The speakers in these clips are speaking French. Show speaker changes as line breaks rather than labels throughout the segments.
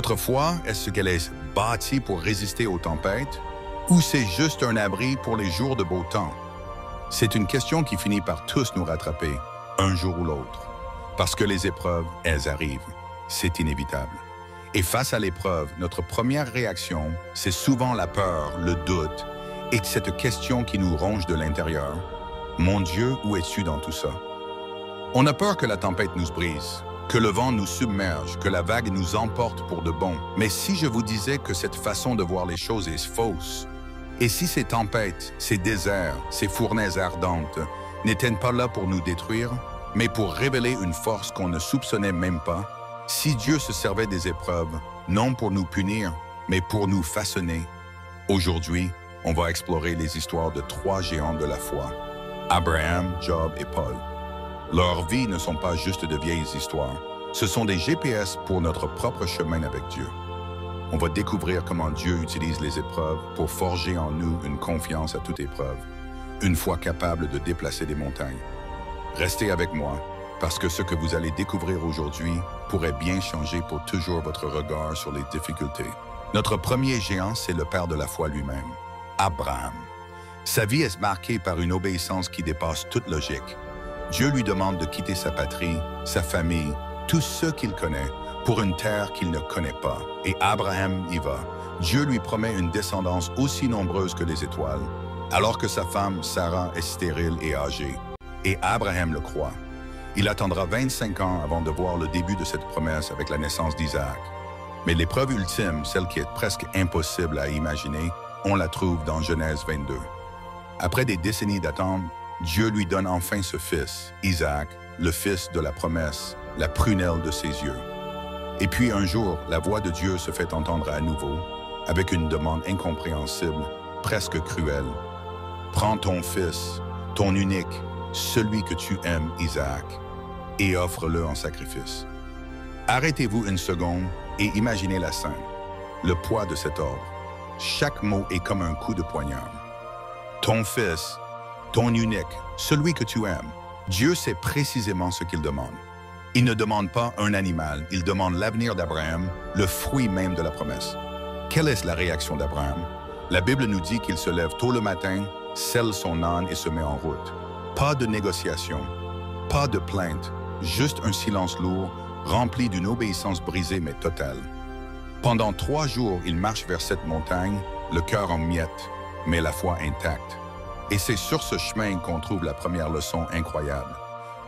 Votre foi, est-ce qu'elle est bâtie pour résister aux tempêtes ou c'est juste un abri pour les jours de beau temps? C'est une question qui finit par tous nous rattraper, un jour ou l'autre. Parce que les épreuves, elles arrivent. C'est inévitable. Et face à l'épreuve, notre première réaction, c'est souvent la peur, le doute et cette question qui nous ronge de l'intérieur. Mon Dieu, où es-tu dans tout ça? On a peur que la tempête nous brise, que le vent nous submerge, que la vague nous emporte pour de bon. Mais si je vous disais que cette façon de voir les choses est fausse, et si ces tempêtes, ces déserts, ces fournaises ardentes n'étaient pas là pour nous détruire, mais pour révéler une force qu'on ne soupçonnait même pas, si Dieu se servait des épreuves, non pour nous punir, mais pour nous façonner. Aujourd'hui, on va explorer les histoires de 3 géants de la foi, Abraham, Job et Paul. Leurs vies ne sont pas juste de vieilles histoires, ce sont des GPS pour notre propre chemin avec Dieu. On va découvrir comment Dieu utilise les épreuves pour forger en nous une confiance à toute épreuve, une foi capable de déplacer des montagnes. Restez avec moi, parce que ce que vous allez découvrir aujourd'hui pourrait bien changer pour toujours votre regard sur les difficultés. Notre premier géant, c'est le père de la foi lui-même, Abraham. Sa vie est marquée par une obéissance qui dépasse toute logique. Dieu lui demande de quitter sa patrie, sa famille, tous ceux qu'il connaît, pour une terre qu'il ne connaît pas. Et Abraham y va. Dieu lui promet une descendance aussi nombreuse que les étoiles, alors que sa femme, Sarah, est stérile et âgée. Et Abraham le croit. Il attendra 25 ans avant de voir le début de cette promesse avec la naissance d'Isaac. Mais l'épreuve ultime, celle qui est presque impossible à imaginer, on la trouve dans Genèse 22. Après des décennies d'attente, Dieu lui donne enfin ce fils, Isaac, le fils de la promesse, la prunelle de ses yeux. Et puis un jour, la voix de Dieu se fait entendre à nouveau, avec une demande incompréhensible, presque cruelle. Prends ton fils, ton unique, celui que tu aimes, Isaac, et offre-le en sacrifice. Arrêtez-vous une seconde et imaginez la scène, le poids de cet ordre. Chaque mot est comme un coup de poignard. Ton fils, ton unique, celui que tu aimes. Dieu sait précisément ce qu'il demande. Il ne demande pas un animal, il demande l'avenir d'Abraham, le fruit même de la promesse. Quelle est la réaction d'Abraham? La Bible nous dit qu'il se lève tôt le matin, selle son âne et se met en route. Pas de négociation, pas de plainte, juste un silence lourd, rempli d'une obéissance brisée mais totale. Pendant 3 jours, il marche vers cette montagne, le cœur en miettes, mais la foi intacte. Et c'est sur ce chemin qu'on trouve la première leçon incroyable.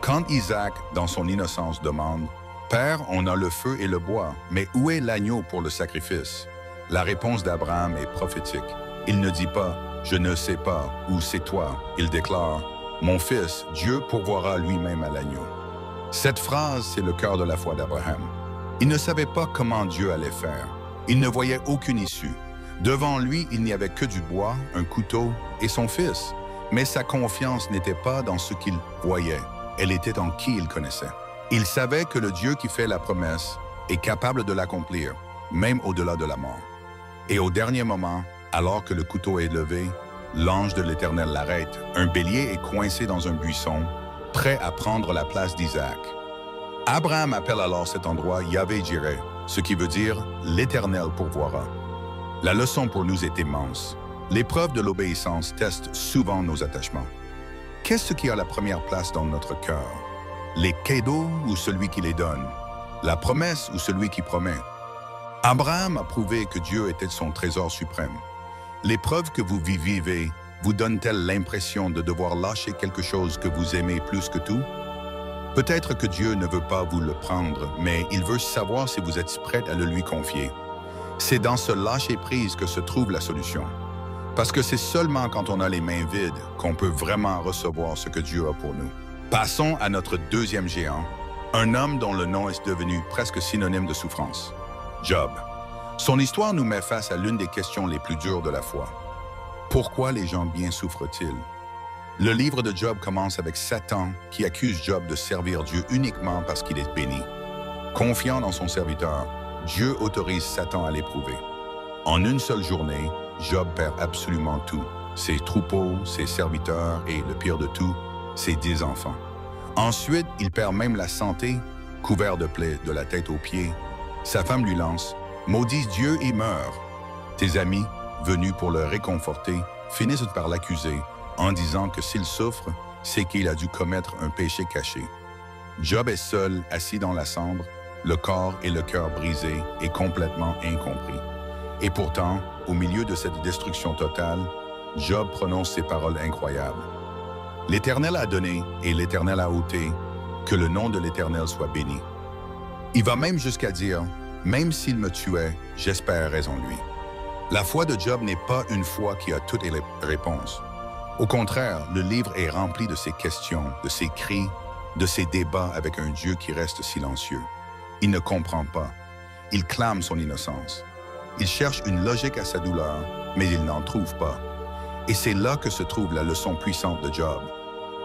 Quand Isaac, dans son innocence, demande « Père, on a le feu et le bois, mais où est l'agneau pour le sacrifice ?» La réponse d'Abraham est prophétique. Il ne dit pas « Je ne sais pas » ou « C'est toi ». Il déclare « Mon fils, Dieu pourvoira lui-même à l'agneau ». Cette phrase, c'est le cœur de la foi d'Abraham. Il ne savait pas comment Dieu allait faire. Il ne voyait aucune issue. Devant lui, il n'y avait que du bois, un couteau et son fils. Mais sa confiance n'était pas dans ce qu'il voyait. Elle était en qui il connaissait. Il savait que le Dieu qui fait la promesse est capable de l'accomplir, même au-delà de la mort. Et au dernier moment, alors que le couteau est levé, l'ange de l'Éternel l'arrête. Un bélier est coincé dans un buisson, prêt à prendre la place d'Isaac. Abraham appelle alors cet endroit Yahvé-Jireh, ce qui veut dire « l'Éternel pourvoira ». La leçon pour nous est immense. L'épreuve de l'obéissance teste souvent nos attachements. Qu'est-ce qui a la première place dans notre cœur? Les cadeaux ou celui qui les donne? La promesse ou celui qui promet? Abraham a prouvé que Dieu était son trésor suprême. L'épreuve que vous vivez vous donne-t-elle l'impression de devoir lâcher quelque chose que vous aimez plus que tout? Peut-être que Dieu ne veut pas vous le prendre, mais il veut savoir si vous êtes prêt à le lui confier. C'est dans ce lâcher-prise que se trouve la solution. Parce que c'est seulement quand on a les mains vides qu'on peut vraiment recevoir ce que Dieu a pour nous. Passons à notre deuxième géant, un homme dont le nom est devenu presque synonyme de souffrance, Job. Son histoire nous met face à l'une des questions les plus dures de la foi. Pourquoi les gens bien souffrent-ils? Le livre de Job commence avec Satan qui accuse Job de servir Dieu uniquement parce qu'il est béni. Confiant dans son serviteur, Dieu autorise Satan à l'éprouver. En une seule journée, Job perd absolument tout, ses troupeaux, ses serviteurs et, le pire de tout, ses 10 enfants. Ensuite, il perd même la santé, couvert de plaies de la tête aux pieds. Sa femme lui lance maudissent Dieu et meurent. Tes amis, venus pour le réconforter, finissent par l'accuser en disant que s'il souffre, c'est qu'il a dû commettre un péché caché. Job est seul, assis dans la cendre, le corps et le cœur brisés et complètement incompris. Et pourtant, au milieu de cette destruction totale, Job prononce ces paroles incroyables. L'Éternel a donné et l'Éternel a ôté, que le nom de l'Éternel soit béni. Il va même jusqu'à dire, même s'il me tuait, j'espérais en lui. La foi de Job n'est pas une foi qui a toutes les réponses. Au contraire, le livre est rempli de ses questions, de ses cris, de ses débats avec un Dieu qui reste silencieux. Il ne comprend pas. Il clame son innocence. Il cherche une logique à sa douleur, mais il n'en trouve pas. Et c'est là que se trouve la leçon puissante de Job.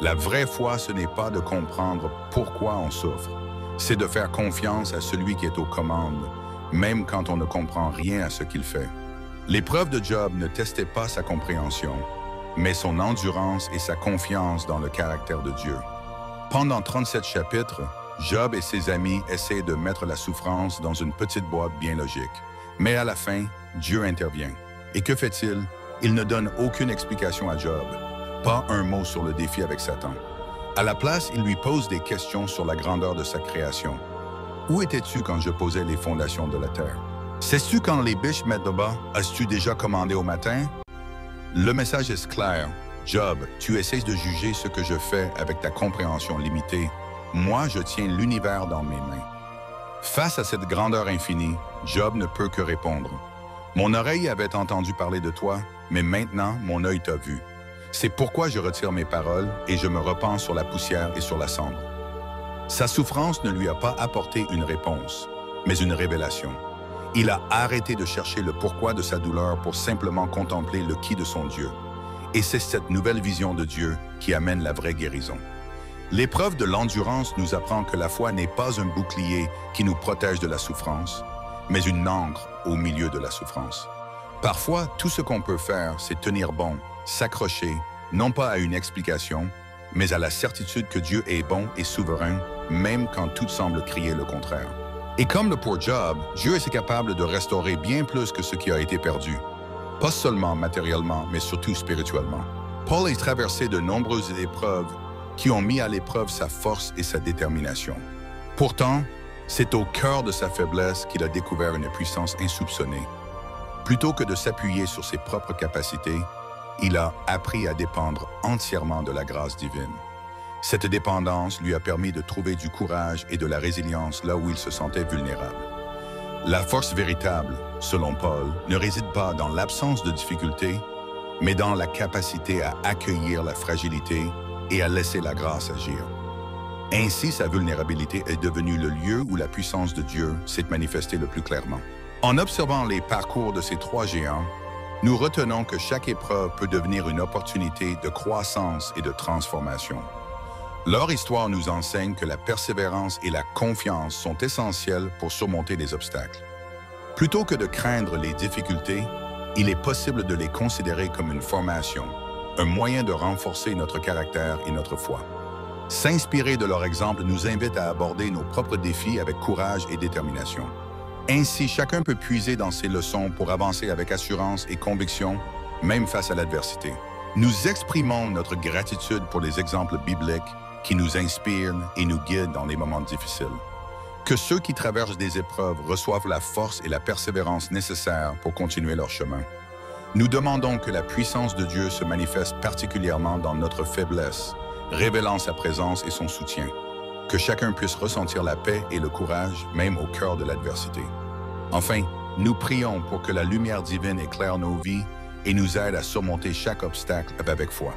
La vraie foi, ce n'est pas de comprendre pourquoi on souffre. C'est de faire confiance à celui qui est aux commandes, même quand on ne comprend rien à ce qu'il fait. L'épreuve de Job ne testait pas sa compréhension, mais son endurance et sa confiance dans le caractère de Dieu. Pendant 37 chapitres, Job et ses amis essaient de mettre la souffrance dans une petite boîte bien logique. Mais à la fin, Dieu intervient. Et que fait-il? Il ne donne aucune explication à Job, pas un mot sur le défi avec Satan. À la place, il lui pose des questions sur la grandeur de sa création. Où étais-tu quand je posais les fondations de la terre? Sais-tu quand les biches mettent de bas? As-tu déjà commandé au matin? Le message est clair. Job, tu essaies de juger ce que je fais avec ta compréhension limitée. Moi, je tiens l'univers dans mes mains. Face à cette grandeur infinie, Job ne peut que répondre. Mon oreille avait entendu parler de toi, mais maintenant mon œil t'a vu. C'est pourquoi je retire mes paroles et je me repens sur la poussière et sur la cendre. Sa souffrance ne lui a pas apporté une réponse, mais une révélation. Il a arrêté de chercher le pourquoi de sa douleur pour simplement contempler le qui de son Dieu. Et c'est cette nouvelle vision de Dieu qui amène la vraie guérison. L'épreuve de l'endurance nous apprend que la foi n'est pas un bouclier qui nous protège de la souffrance, mais une ancre au milieu de la souffrance. Parfois, tout ce qu'on peut faire, c'est tenir bon, s'accrocher, non pas à une explication, mais à la certitude que Dieu est bon et souverain, même quand tout semble crier le contraire. Et comme le pour Job, Dieu est capable de restaurer bien plus que ce qui a été perdu. Pas seulement matériellement, mais surtout spirituellement. Paul a traversé de nombreuses épreuves qui ont mis à l'épreuve sa force et sa détermination. Pourtant, c'est au cœur de sa faiblesse qu'il a découvert une puissance insoupçonnée. Plutôt que de s'appuyer sur ses propres capacités, il a appris à dépendre entièrement de la grâce divine. Cette dépendance lui a permis de trouver du courage et de la résilience là où il se sentait vulnérable. La force véritable, selon Paul, ne réside pas dans l'absence de difficultés, mais dans la capacité à accueillir la fragilité et à laisser la grâce agir. Ainsi, sa vulnérabilité est devenue le lieu où la puissance de Dieu s'est manifestée le plus clairement. En observant les parcours de ces trois géants, nous retenons que chaque épreuve peut devenir une opportunité de croissance et de transformation. Leur histoire nous enseigne que la persévérance et la confiance sont essentielles pour surmonter les obstacles. Plutôt que de craindre les difficultés, il est possible de les considérer comme une formation, un moyen de renforcer notre caractère et notre foi. S'inspirer de leur exemple nous invite à aborder nos propres défis avec courage et détermination. Ainsi, chacun peut puiser dans ses leçons pour avancer avec assurance et conviction, même face à l'adversité. Nous exprimons notre gratitude pour les exemples bibliques qui nous inspirent et nous guident dans les moments difficiles. Que ceux qui traversent des épreuves reçoivent la force et la persévérance nécessaires pour continuer leur chemin. Nous demandons que la puissance de Dieu se manifeste particulièrement dans notre faiblesse, révélant sa présence et son soutien. Que chacun puisse ressentir la paix et le courage, même au cœur de l'adversité. Enfin, nous prions pour que la lumière divine éclaire nos vies et nous aide à surmonter chaque obstacle avec foi.